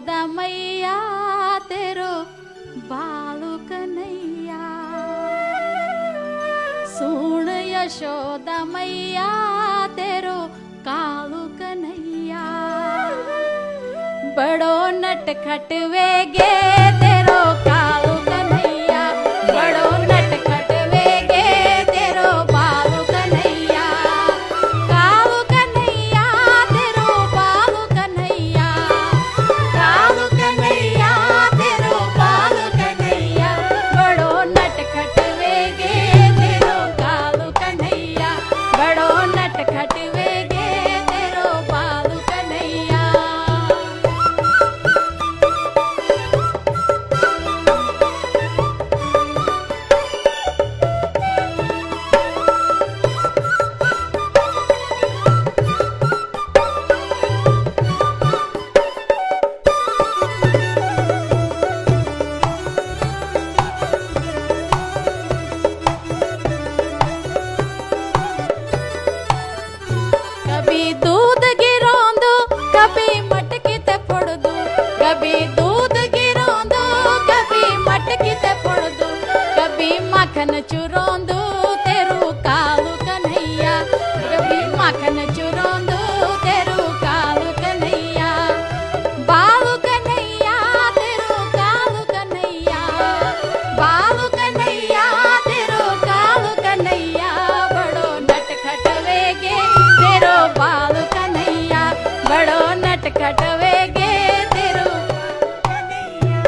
यशोदा मैया तेरो बालू कन्हैया। सुन यशोदा मैया तेरो कालू कन्हैया। बड़ो नटखट वेगे तेरो कालू कन्हैया। बड़ो नटखट वेगे तेरो बालू कन्हैया। कालू कन्हैया तेरो बालू कन्हैया। कालू कन्हैया तेरो बालू कन्हैया। बड़ो नटखट वेगे तेरो कालू कन्हैया। बड़ो नटखट वेगे तेरो बालू कन्हैया। कभी दूध गिरोंदो कभी मटकी ते फोड़ दो। कभी दूध गिरोंदो कभी मटकी ते फोड़ दो। कभी माखन चुरोंदो तेरू कालू कन्हैया। कभी माखन चुरोंदो तेरू कालू कन्हैया। बालू कन्हैया तेरू कालू कन्हैया। बालू कन्हैया तेरू कालू कन्हैया। बड़ो नटखट वेगे तेरो बालू कन्हैया। बड़ो नटखट वेगे तेरो कन्हैया।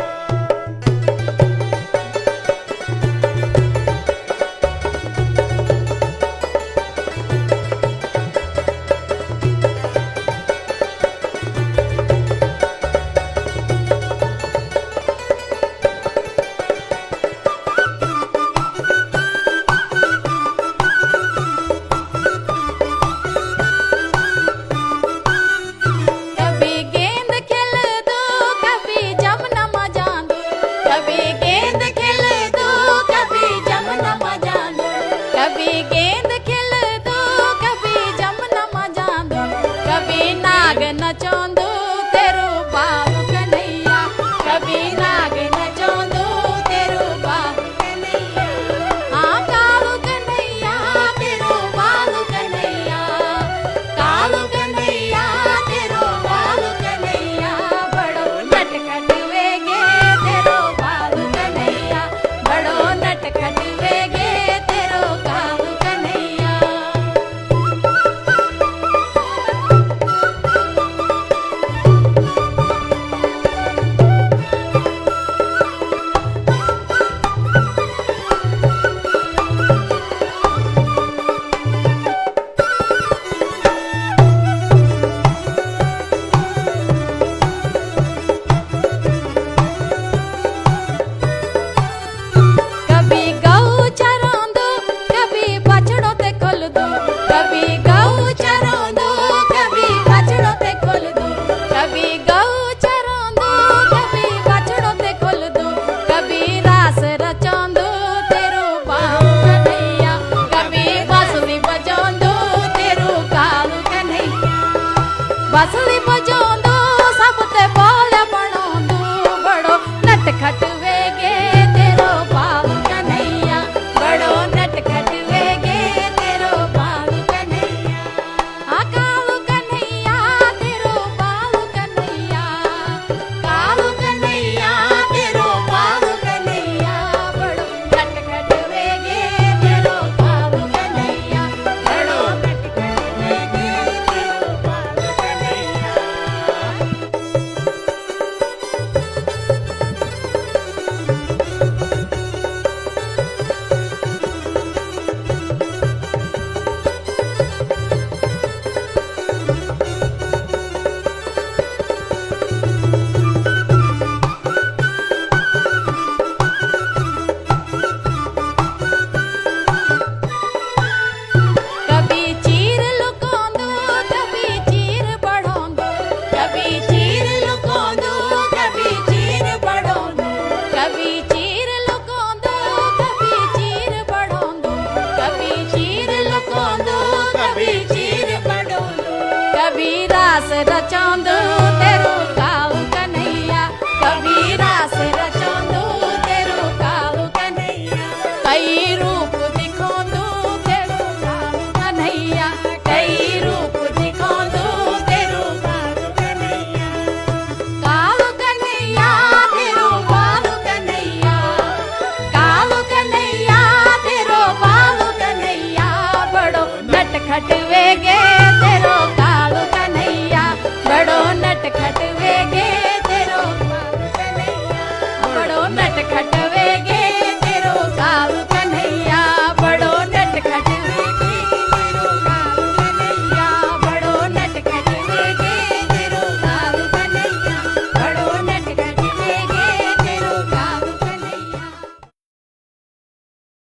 कभी गेंद खेल दो कभी जमुना मजा दो। कभी गेंद खेल दो कभी जमुना मजा दो। कभी गेंद खेल दो कभी जमुना मजा दो। कभी नाग नचोंदो तेरू बालू कन्हैया। कभी नाग नचोंदो तेरू बालू कन्हैया। हाँ कालू कन्हैया तेरू बालू कन्हैया। कालू कन्हैया तेरो बालू कन्हैया। बड़ो नटखट वेगे तेरो बालू कन्हैया। बड़ो नटखट वेगे तेरो कालू कन्हैया। कभी गऊ चरोंदो कभी बछड़ो ते खोल दो। कभी गऊ चरोंदो कभी बछड़ो ते खोल दो। कभी गऊ चरोंदो कभी बछड़ो ते खोल दो। कभी रास रचोंदो तेरू बालू कन्हैया। कभी बांसुरी बजोंदो तेरू कालू कन्हैया। बांसुरी बजोंदो सब ते बोले बनोंदो। बड़ो नटखट वेगे तेरो बालू कन्हैया। बड़ो नटखट वेगे तेरो बालू कन्हैया। हाँ कालू कन्हैया तेरो बालू कन्हैया। कालू कन्हैया तेरो बालू कन्हैया। बड़ो नटखट वेगे तेरो बालू कन्हैया। बड़ो नटखट वेगे तेरो बालू कन्हैया। कभी चीर लुकोंदो कभी चीर बढ़ोंदो। कभी चीर लुकोंदो कभी चीर बढ़ोंदो। कभी चीर लुकोंदो कभी चीर बढ़ोंदो। कभी चीर लुकोंदो कभी चीर बढ़ोंदो। कभी रास रचोंदो